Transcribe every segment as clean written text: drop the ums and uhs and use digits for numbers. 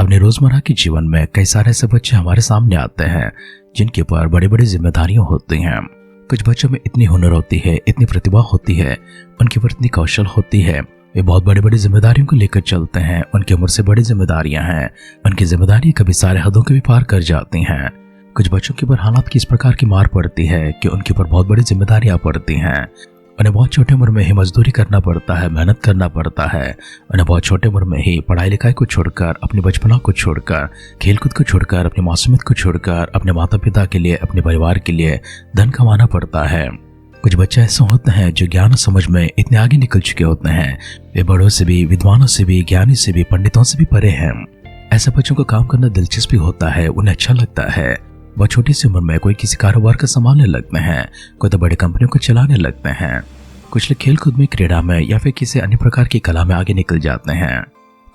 अपने रोजमर्रा के जीवन में कई सारे ऐसे बच्चे हमारे सामने आते हैं जिनके ऊपर बड़ी बड़ी जिम्मेदारियां होती हैं। कुछ बच्चों में इतनी हुनर होती है, इतनी प्रतिभा होती है, उनके ऊपर इतनी कौशल होती है, वे बहुत बड़ी बड़ी जिम्मेदारियों को लेकर चलते हैं। उनकी उम्र से बड़ी जिम्मेदारियां हैं, उनकी जिम्मेदारियां कभी सारे हदों के भी पार कर जाती हैं। कुछ बच्चों के ऊपर हालात की इस प्रकार की मार पड़ती है कि उनके ऊपर बहुत बड़ी जिम्मेदारियां पड़ती हैं। उन्हें बहुत छोटी उम्र में ही मजदूरी करना पड़ता है, मेहनत करना पड़ता है। उन्हें बहुत छोटे उम्र में ही पढ़ाई लिखाई को छोड़कर, अपनी बचपना को छोड़कर, खेलकूद को छोड़कर, अपनी मासूमियत को छोड़कर अपने माता पिता के लिए, अपने परिवार के लिए धन कमाना पड़ता है। कुछ बच्चे ऐसे होते हैं जो ज्ञान समझ में इतने आगे निकल चुके होते हैं, वे बड़ों से भी, विद्वानों से भी, ज्ञानी से भी, पंडितों से भी परे हैं। ऐसे बच्चों को काम करना दिलचस्पी होता है, उन्हें अच्छा लगता है। वह छोटी सी उम्र में कोई किसी कारोबार का संभालने लगते हैं, कोई तो बड़ी कंपनियों को चलाने लगते हैं। कुछ लोग खेलकूद में, क्रीड़ा में या फिर किसी अन्य प्रकार की कला में आगे निकल जाते हैं।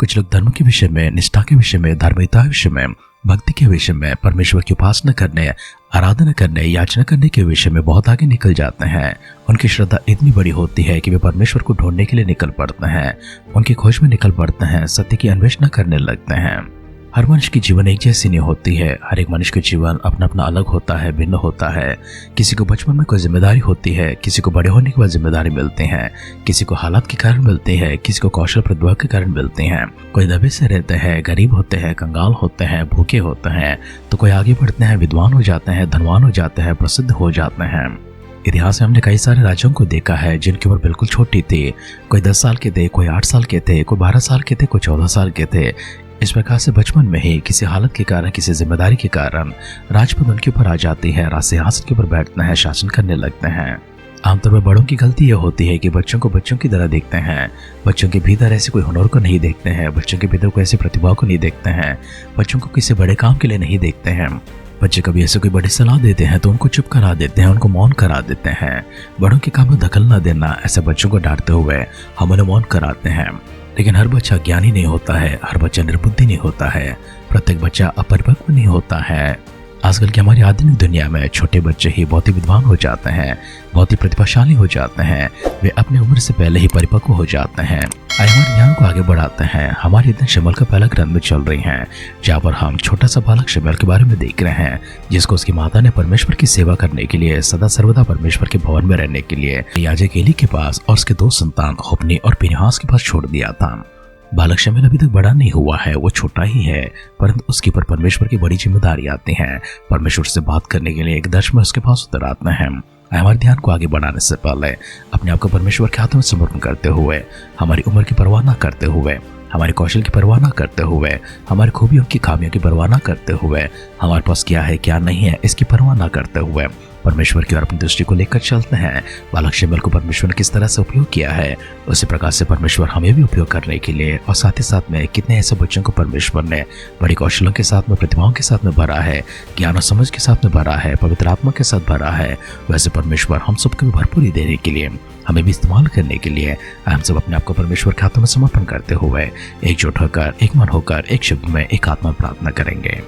कुछ लोग धर्म के विषय में, निष्ठा के विषय में, धार्मिकता के विषय में, भक्ति के विषय में, परमेश्वर की उपासना करने, आराधना करने, याचना करने के विषय में बहुत आगे निकल जाते हैं। उनकी श्रद्धा इतनी बड़ी होती है कि वे परमेश्वर को ढूंढने के लिए निकल पड़ते हैं, उनकी खोज में निकल पड़ते हैं, सत्य की अन्वेषणा करने लगते हैं। हर मनुष्य की जीवन एक जैसी नहीं होती है। हर एक मनुष्य का जीवन अपना अपना अलग होता है, भिन्न होता है। किसी को बचपन में कोई जिम्मेदारी होती है, किसी को बड़े होने के बाद जिम्मेदारी मिलती है, किसी को हालात के कारण मिलती है, किसी को कौशल प्रतिभा के कारण मिलती है। कोई दबे से रहते हैं, गरीब होते हैं, कंगाल होते हैं, भूखे होते हैं, तो कोई आगे बढ़ते हैं, विद्वान हो जाते हैं, धनवान हो जाते हैं, प्रसिद्ध हो जाते हैं। इतिहास में हमने कई सारे राजाओं को देखा है जिनकी उम्र बिल्कुल छोटी थी। कोई 10 साल के थे, कोई 8 साल के थे, कोई 12 साल के थे, कोई 14 साल के थे। इस प्रकार से बचपन में ही किसी हालत के कारण, किसी जिम्मेदारी के कारण राजपद उनके ऊपर आ जाती है, राज सिंहासन के ऊपर बैठते हैं, शासन करने लगते हैं। आमतौर पर बड़ों की गलती यह होती है कि बच्चों को बच्चों की तरह देखते हैं, बच्चों के भीतर ऐसे कोई हुनर को नहीं देखते हैं, बच्चों के भीतर कोई ऐसी प्रतिभा को नहीं देखते हैं, बच्चों को किसी बड़े काम के लिए नहीं देखते हैं। बच्चे कभी ऐसे कोई बड़ी सलाह देते हैं तो उनको चुप करा देते हैं, उनको मौन करा देते हैं। बड़ों के काम में दखल न देना, ऐसे बच्चों को डांटते हुए हम उन्हें मौन कराते हैं। लेकिन हर बच्चा ज्ञानी नहीं होता है, हर बच्चा निर्बुद्धि नहीं होता है, प्रत्येक बच्चा अपरिपक्व नहीं होता है। आजकल की हमारी आधुनिक दुनिया में छोटे बच्चे ही बहुत ही विद्वान हो जाते हैं, बहुत ही प्रतिभाशाली हो जाते हैं, वे अपनी उम्र से पहले ही परिपक्व हो जाते हैं। आइए हमारे ज्ञान को आगे बढ़ाते हैं। हमारे दिन शमूएल का पहला ग्रंथ में चल रही हैं, जहाँ पर हम छोटा सा बालक शमूएल के बारे में देख रहे हैं, जिसको उसकी माता ने परमेश्वर की सेवा करने के लिए, सदा सर्वदा परमेश्वर के भवन में रहने के लिए याजक एली के पास और उसके 2 संतान होप्नी और पीनहास के पास छोड़ दिया था। बालक शमूएल अभी तक बड़ा नहीं हुआ है, वो छोटा ही है, परंतु उसके ऊपर परमेश्वर की बड़ी जिम्मेदारी आती है। परमेश्वर से बात करने के लिए एक दर्शन में उसके पास उतर आते हैं। हमारे ध्यान को आगे बढ़ाने से पहले अपने आप को परमेश्वर के हाथों में समर्पण करते हुए, हमारी उम्र की परवाह न करते हुए, हमारे कौशल की परवाह न करते हुए, हमारी खूबियों की खामियों की परवाह न करते हुए, हमारे पास क्या है क्या नहीं है इसकी परवाह न करते हुए परमेश्वर की ओर अपनी दृष्टि को लेकर चलते हैं। बालक शमूएल को परमेश्वर ने किस तरह से उपयोग किया है, उसी प्रकार से परमेश्वर हमें भी उपयोग करने के लिए, और साथ ही साथ में कितने ऐसे बच्चों को परमेश्वर ने बड़ी कौशलों के साथ में, प्रतिभाओं के साथ में भरा है, ज्ञान और समझ के साथ में भरा है, पवित्र आत्मा के साथ भरा है। वैसे परमेश्वर हम सबको भरपूरी देने के लिए, हमें भी इस्तेमाल करने के लिए हम सब अपने आप को परमेश्वर के हाथों में समर्पण करते हुए एकजुट होकर, एक मन होकर, एक शब्द में, एक आत्मा प्रार्थना करेंगे।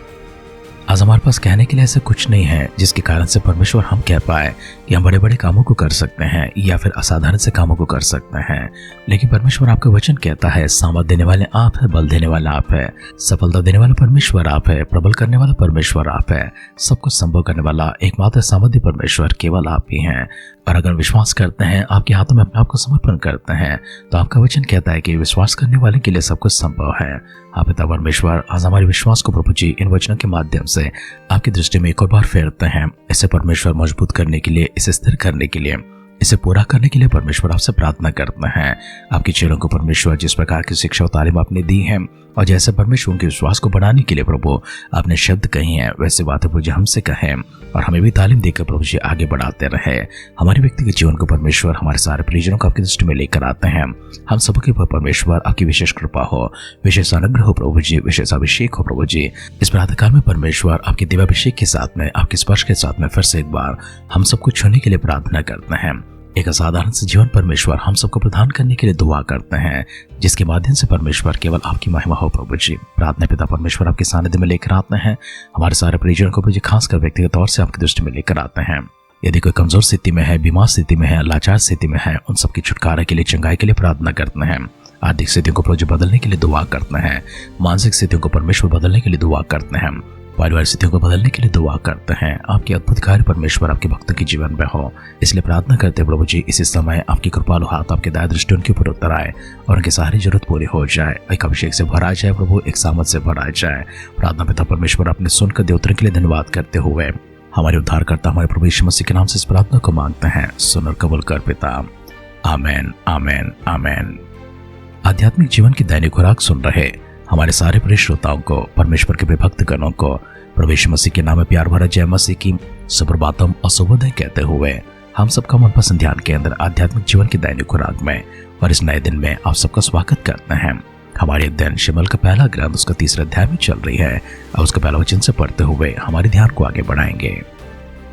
आज हमारे पास कहने के लिए ऐसा कुछ नहीं है जिसके कारण से परमेश्वर हम कह पाए कि हम बड़े बड़े कामों को कर सकते हैं या फिर असाधारण से कामों को कर सकते हैं। लेकिन परमेश्वर आपका वचन कहता है, सामर्थ देने वाले आप है, बल देने वाला आप है, सफलता देने वाला परमेश्वर आप है, प्रबल करने वाला परमेश्वर आप है, सब कुछ संभव करने वाला एकमात्र सामर्थ्य परमेश्वर केवल आप ही हैं। और अगर विश्वास करते हैं, आपके हाथों में अपने आप को समर्पण करते हैं, तो आपका वचन कहता है कि विश्वास करने वाले के लिए सब कुछ संभव है। आप पिता परमेश्वर, आज हमारे विश्वास को प्रभु जी इन वचनों के माध्यम से आपकी दृष्टि में एक और बार फेरते हैं। इसे परमेश्वर मजबूत करने के लिए, इसे स्थिर करने के लिए, इसे पूरा करने के लिए परमेश्वर आपसे प्रार्थना करते हैं। आपके चेलों को परमेश्वर जिस प्रकार की शिक्षा और तालीम आपने दी है, और जैसे परमेश्वर उनके विश्वास को बढ़ाने के लिए प्रभु आपने शब्द कही हैं, वैसे बातें प्रभु जी हमसे कहें और हमें भी तालीम देकर प्रभु जी आगे बढ़ाते रहे। हमारे व्यक्तिगत जीवन को परमेश्वर हमारे सारे परिजनों को आपकी दृष्टि में लेकर आते हैं। हम सबके ऊपर परमेश्वर आपकी विशेष कृपा हो, विशेष अनुग्रह हो प्रभु जी, विशेष अभिषेक हो प्रभु जी। इस प्रातःकाल में परमेश्वर आपके दिव्याभिषेक के साथ में, आपके स्पर्श के साथ में फिर से एक बार हम सबको छूने के लिए प्रार्थना करते हैं। एक असाधारण से जीवन परमेश्वर हम सबको प्रदान करने के लिए दुआ करते हैं, जिसके माध्यम से परमेश्वर केवल आपकी महिमा हो प्रभु जी। प्रार्थना पिता परमेश्वर आपके सानिध्य में लेकर आते हैं। हमारे सारे परिजनों को प्रभु जी खासकर व्यक्तिगत तौर से आपकी दृष्टि में लेकर आते हैं। यदि कोई कमजोर स्थिति में है, बीमार स्थिति में है, लाचार स्थिति में है, उन सबकी छुटकारा के लिए, चंगाई के लिए प्रार्थना करते हैं। आर्थिक स्थितियों को प्रभु बदलने के लिए दुआ करते हैं। मानसिक स्थितियों को परमेश्वर बदलने के लिए दुआ करते हैं। पारिवारिक स्थितियों को बदलने के लिए दुआ करते हैं। आपके अद्भुत कार्य परमेश्वर आपके भक्तों के जीवन में हो, इसलिए प्रार्थना करते हैं प्रभु जी इसी समय आपकी कृपालु हाथ, आपके दया दृष्टि उनके ऊपर उतर आए और उनकी सारी जरूरत पूरी हो जाए। एक अभिषेक से भरा जाए प्रभु, एक सामर्थ से भरा जाए। प्रार्थना पिता परमेश्वर अपने सुनकर दे उतरने के लिए धन्यवाद करते हुए हमारे उद्धारकर्ता हमारे प्रभु यीशु मसीह के नाम से इस प्रार्थना को मांगते हैं। सुन और कबूल कर पिता। आमेन, आमेन, आमेन। आध्यात्मिक जीवन की दैनिक खुराक सुन रहे हमारे सारे प्रिय श्रोताओं को, परमेश्वर के भक्त गणों को प्रभु यीशु मसीह के नाम में प्यार भरा जय मसीह की सुप्रभातम और शुभोदय कहते हुए हम सबका मनपसंद ध्यान के अंदर आध्यात्मिक जीवन की दैनिक खुराक में और इस नए दिन में आप सबका स्वागत करते हैं। हमारे अध्ययन शमूएल का पहला ग्रंथ उसका तीसरा अध्याय में चल रही है और उसका पहला वचन से पढ़ते हुए हमारे ध्यान को आगे बढ़ाएंगे।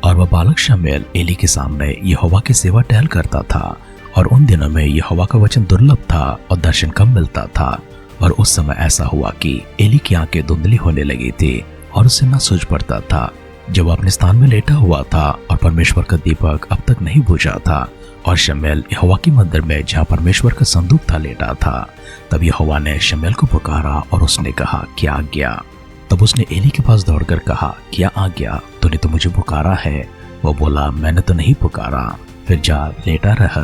और वह बालक शमूएल एली के सामने यहोवा की सेवा टहल करता था, और उन दिनों में यहोवा का वचन दुर्लभ था और दर्शन कम मिलता था। और उस समय ऐसा हुआ कि एली की आंखें धुंधली होने लगी थी और उसे न सूझ पड़ता था। जब वह अपने स्थान में लेटा हुआ था और परमेश्वर का दीपक अब तक नहीं बुझा था, और शमूएल यहोवा के मंदिर में जहाँ परमेश्वर का संदूक था लेटा था, तब यहोवा ने शमूएल को पुकारा और उसने कहा, क्या आज्ञा? तब उसने एली के पास दौड़कर कहा, क्या आज्ञा? तूने तो मुझे पुकारा है। वो बोला, मैंने तो नहीं पुकारा, फिर जा लेटा रह।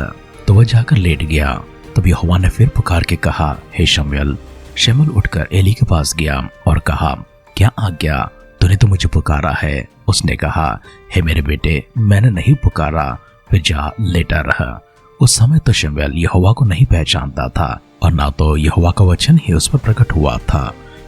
तो वह जाकर लेट गया। तब यहोवा ने फिर पुकार के कहा, हे शमूएल। शमूएल उठकर एली के पास गया और कहा, क्या आज्ञा? तूने तो मुझे पुकारा है। उसने कहा, हे मेरे बेटे, मैंने नहीं पुकारा, फिर जा लेटा रहा। उस समय तो शमूएल यहोवा को नहीं पहचानता था और ना तो यहोवा का वचन ही उस पर प्रकट हुआ था।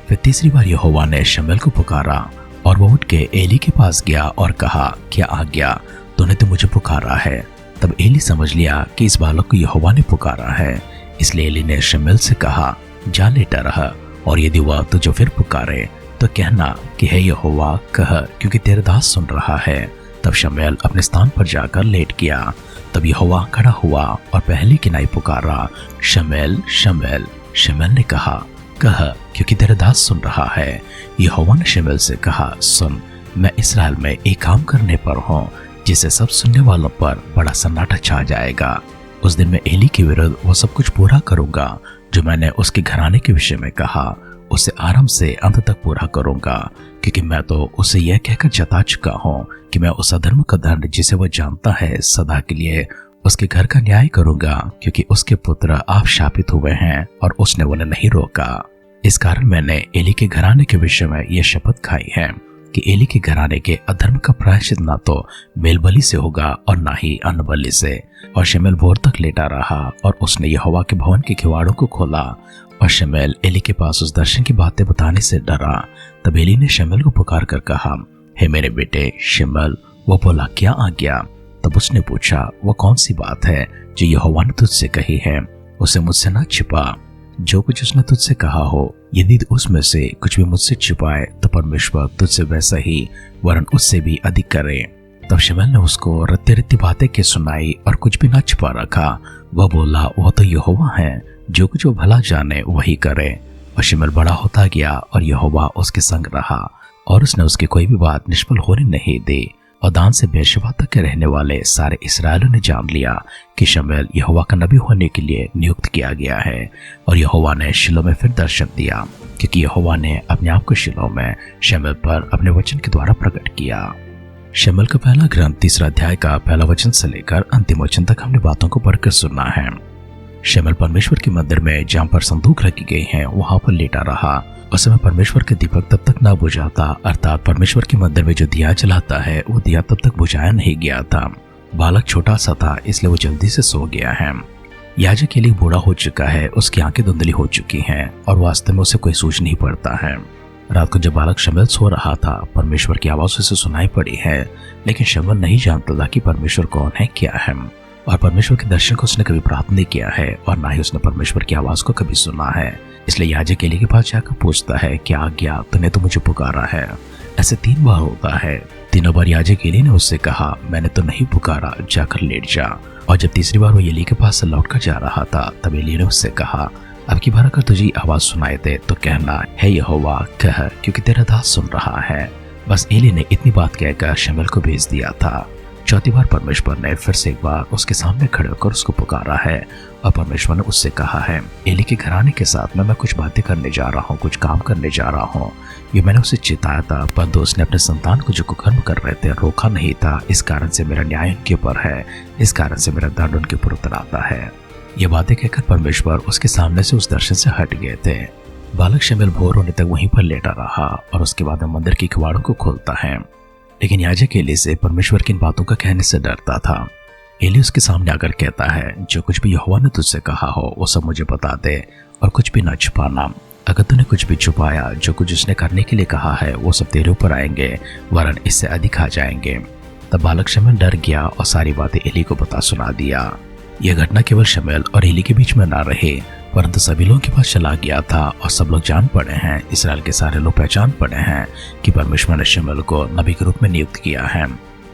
फिर तीसरी बार यहोवा ने शमूएल को पुकारा और वह उठ के एली के पास गया और कहा, क्या आज्ञा? तूने तो मुझे पुकारा है। तब एली समझ लिया कि इस बालक को यहोवा ने पुकारा है, इसलिए एली ने शमूएल से कहा, जा लेटा रहा, और यदि वह तुझे फिर पुकारे तो कहना कि हे यहोवा कह, क्योंकि तेरा दास सुन रहा है। तब शमूएल अपने स्थान पर जाकर लेट गया। तब यहोवा खड़ा हुआ और पहली किनाई पुकारा, शमूएल, शमूएल। शमूएल ने कहा, कह, क्योंकि तेरा दास सुन रहा है। यहोवा ने शमूएल से कहा, सुन, मैं इस्राएल में एक काम करने पर हूँ जिसे सब सुनने वालों पर बड़ा सन्नाटा छा जाएगा। उस दिन मैं एली के विरुद्ध वो सब कुछ पूरा करूंगा जो मैंने उसके घराने के विषय में कहा, उसे आरंभ से अंत तक पूरा करूंगा, क्योंकि मैं तो उसे यह कहकर जता चुका हूँ कि मैं उस अधर्म का दंड जिसे वह जानता है सदा के लिए उसके घर का न्याय करूंगा, क्योंकि उसके पुत्र आप शापित हुए हैं और उसने उन्हें नहीं रोका। इस कारण मैंने एली के घराने के विषय में यह शपथ खाई है कि एली के घराने के अधर्म का प्रायश्चित ना तो मेल बलि से होगा और ना ही अन्न बलि से। और शमूएल भोर तक लेटा रहा और उसने यहोवा के भवन के किवाड़ों को खोला, और शमूएल एली के पास उस दर्शन की बातें बताने से डरा। तब एली ने शमूएल को पुकार कर कहा, हे मेरे बेटे शमूएल। वो बोला, क्या आज्ञा? तब उसने पूछा, वो कौन सी बात है जो यहोवा ने तुझसे कही है? उसे मुझसे ना छिपा। जो कुछ उसने तुझसे कहा हो, यदि उसमें से कुछ भी मुझसे छिपाए तो परमेश्वर तुझसे वैसा ही वरन उससे भी अधिक करे। तब शमूएल ने उसको रत्ती रत्ती बातें के सुनाई और कुछ भी ना छिपा रखा। वह बोला, वह तो यहोवा है, जो कुछ वो भला जाने वही करे। और शमूएल बड़ा होता गया और यहोवा उसके संग रहा, और उसने उसकी कोई भी बात निष्फल होने नहीं दी। और दान से बेर्शेबा तक के रहने वाले सारे इस्राएलियों ने जान लिया कि शमूएल यहोवा का नबी होने के लिए नियुक्त किया गया है। और यहोवा ने शिलो में फिर दर्शन दिया, क्योंकि यहोवा ने अपने आप को शिलो में शमूएल पर अपने वचन के द्वारा प्रकट किया। शमूएल का पहला ग्रंथ तीसरा अध्याय का पहला वचन से लेकर अंतिम वचन तक हमने बातों को पढ़कर सुनना है। शमूएल परमेश्वर के मंदिर में जहाँ पर संदूक रखी गई है वहां पर लेटा रहा। उस समय परमेश्वर के दीपक तब तक ना बुझाता, अर्थात परमेश्वर के मंदिर में जो दिया जलाता है वो दिया तब तक बुझाया नहीं गया था। बालक छोटा सा था, इसलिए वो जल्दी से सो गया है। याजक के लिए बूढ़ा हो चुका है, उसकी आंखें धुंधली हो चुकी हैं और वास्तव में उसे कोई सूझ नहीं पड़ता है। रात को जब बालक शमूएल सो रहा था, परमेश्वर की आवाज उसे सुनाई पड़ी है, लेकिन शमूएल नहीं जानता था कि परमेश्वर कौन है, क्या है। और परमेश्वर के दर्शन को उसने कभी प्राप्त नहीं किया है और ना ही उसने परमेश्वर की आवाज को कभी सुना है। इसलिए याजक एली के पास जाकर पूछता है, क्या आज्ञा? तूने तो मुझे पुकारा है। ऐसे 3 बार होता है। तीनों बार याजक एली ने उससे कहा, मैंने तो नहीं पुकारा, जाकर लेट जा। और जब तीसरी बार वो एली के पास से लौटकर जा रहा था, तब एली ने उससे कहा, अब की बार अगर तुझे आवाज सुनाई दे तो कहना, हे यहोवा कह, क्योंकि तेरा दास सुन रहा है। बस एली ने इतनी बात कहकर शमूएल को भेज दिया था। चौथी बार परमेश्वर ने फिर से एक बार उसके सामने खड़े होकर उसको पुकारा है और परमेश्वर ने उससे कहा है, एली के घराने के साथ मैं कुछ बातें करने जा रहा हूँ, कुछ काम करने जा रहा हूँ। ये मैंने उसे चिताया था, परंतु उसने अपने संतान को जो कुकर्म कर रहे थे रोका नहीं था। इस कारण से मेरा न्याय उनके ऊपर है, इस कारण से मेरा दंड उनके ऊपर उतर आता है। ये बातें कहकर परमेश्वर उसके सामने से उस दर्शन से हट गए थे। बालक शमूएल भोर होने तक वहीं पर लेटा रहा और उसके बाद मंदिर की किवाड़ों को खोलता है। लेकिन याजक एली से परमेश्वर की इन बातों का कहने से डरता था। एली उसके सामने आकर कहता है, जो कुछ भी यहोवा ने तुझसे कहा हो वो सब मुझे बता दे और कुछ भी न छुपाना। अगर तूने कुछ भी छुपाया, जो कुछ उसने करने के लिए कहा है वो सब तेरे ऊपर आएंगे, वरन इससे अधिक आ जाएंगे। तब बालक शमूएल डर गया और सारी बातें एली को बता सुना दिया। यह घटना केवल शमूएल और एली के बीच में ना रहे, परंतु सभी लोगों के पास चला गया था और सब लोग जान पड़े हैं, इसराइल के सारे लोग पहचान पड़े हैं कि परमेश्वर ने शमूएल को नबी के रूप में नियुक्त किया है।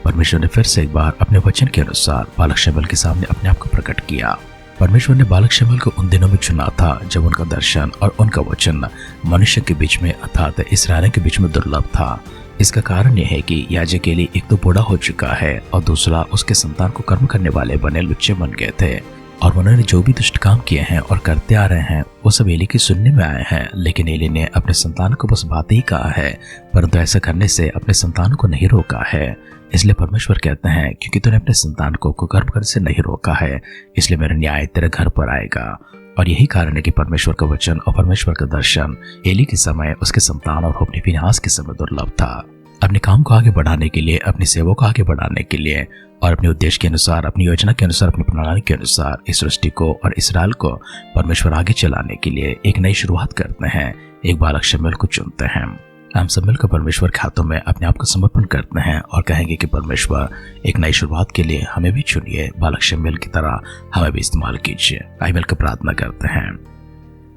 परमेश्वर ने फिर से एक बार अपने वचन के अनुसार बालक शमूएल के सामने अपने आप को प्रकट किया। परमेश्वर ने बालक शमूएल को उन दिनों में चुना था जब उनका दर्शन और उनका वचन मनुष्य के बीच में अर्थात इसराइल के बीच में दुर्लभ था। इसका कारण यह है कि याजक एली एक तो बूढ़ा हो चुका है और दूसरा उसके संतान को कर्म करने वाले बने लुच्चे बन गए थे और उन्होंने जो भी दुष्ट काम किए हैं और करते आ रहे हैं वो सब एली की सुनने में आए हैं। लेकिन एली ने अपने संतान को बस बात ही कहा है, परंतु ऐसा करने से अपने संतान को नहीं रोका है। इसलिए परमेश्वर कहते हैं, क्योंकि तूने अपने संतान को कुकर्म करने से नहीं रोका है, इसलिए मेरा न्याय तेरे घर पर आएगा। और यही कारण है कि परमेश्वर का वचन और परमेश्वर का दर्शन एली के समय, उसके संतान और अपने फिनहास के समय दुर्लभ था। अपने काम को आगे बढ़ाने के लिए, अपनी सेवा को आगे बढ़ाने के लिए और अपने उद्देश्य के अनुसार, अपनी योजना के अनुसार, अपनी प्रणाली के अनुसार इस सृष्टि को और इसराइल को परमेश्वर आगे चलाने के लिए एक नई शुरुआत करते हैं। एक बालक शमूएल को चुनते हैं। हम शमूएल को परमेश्वर के हाथों में अपने आप को समर्पण करते हैं और कहेंगे कि परमेश्वर एक नई शुरुआत के लिए हमें भी चुनिए, बालक शमूएल की तरह हमें भी इस्तेमाल कीजिए। आइए मिलकर प्रार्थना करते हैं।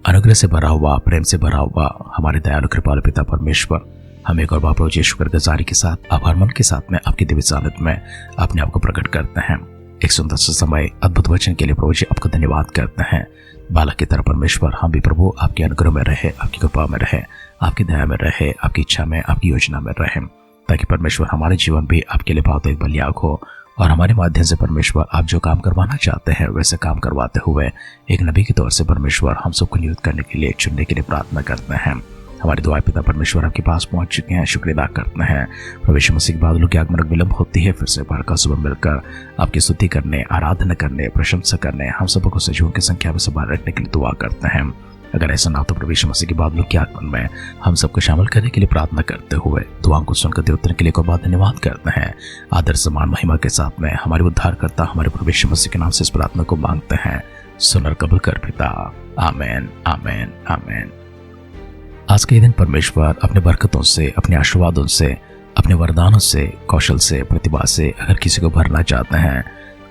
अनुग्रह से भरा हुआ, प्रेम से भरा हुआ हमारे दयालु कृपालु पिता परमेश्वर, हम एक और बार प्रभु यीशु शुक्रगुजारी के साथ, आभार मन के साथ में आपकी दिव्य सानिध्य में अपने आप को प्रकट करते हैं। एक सुंदर सा समय, अद्भुत वचन के लिए प्रभु जी आपको धन्यवाद करते हैं। बालक की तरह परमेश्वर हम भी प्रभु आपके अनुग्रह में रहे, आपकी कृपा में रहे, आपकी दया में रहे, आपकी इच्छा में, आपकी योजना में रहे, ताकि परमेश्वर हमारे जीवन भी आपके लिए भावुक बलियाग हो और हमारे माध्यम से परमेश्वर आप जो काम करवाना चाहते हैं वैसे काम करवाते हुए एक नबी के तौर से परमेश्वर हम सबको नियुक्त करने के लिए, चुनने के लिए प्रार्थना करते हैं। हमारे दुआ पिता परमेश्वर आपके पास पहुंच चुके हैं, शुक्रिया अदा करते हैं। प्रभु यीशु मसीह के बादलों की आगमन विलंब होती है, फिर से बार का सुबह मिलकर आपकी स्तुति करने, आराधना करने, प्रशंसा करने, हम सबको सजीवों की संख्या में संभाल रखने के लिए दुआ करते हैं। अगर ऐसा ना तो प्रभु यीशु मसीह के बादलों के आगमन में हम सबको शामिल करने के लिए प्रार्थना करते हुए दुआओं को सुनकर दे उत्तर के लिए एक बार धन्यवाद करते हैं। आदर सम्मान महिमा के साथ में हमारे उद्धारकर्ता हमारे प्रभु यीशु मसीह के नाम से इस प्रार्थना को मांगते हैं। सुनर कबूल कर पिता। आमेन, आमेन, आमेन। आज के दिन परमेश्वर अपने बरकतों से, अपने आशीर्वादों से, अपने वरदानों से, कौशल से, प्रतिभा से अगर किसी को भरना चाहते हैं,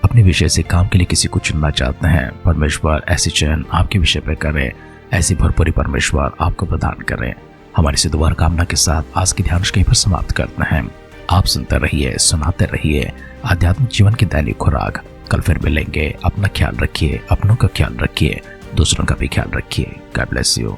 अपने विषय से काम के लिए किसी को चुनना चाहते हैं, परमेश्वर ऐसी चयन आपके विषय पर करे, ऐसी भरपूरी परमेश्वर आपको प्रदान करें। हमारी से दुआ कामना के साथ आज की ध्यान कहीं पर समाप्त करते हैं। आप सुनते रहिए, सुनाते रहिए आध्यात्मिक जीवन की दैनिक खुराक। कल फिर मिलेंगे। अपना ख्याल रखिए, अपनों का ख्याल रखिए, दूसरों का भी ख्याल रखिए। God bless you.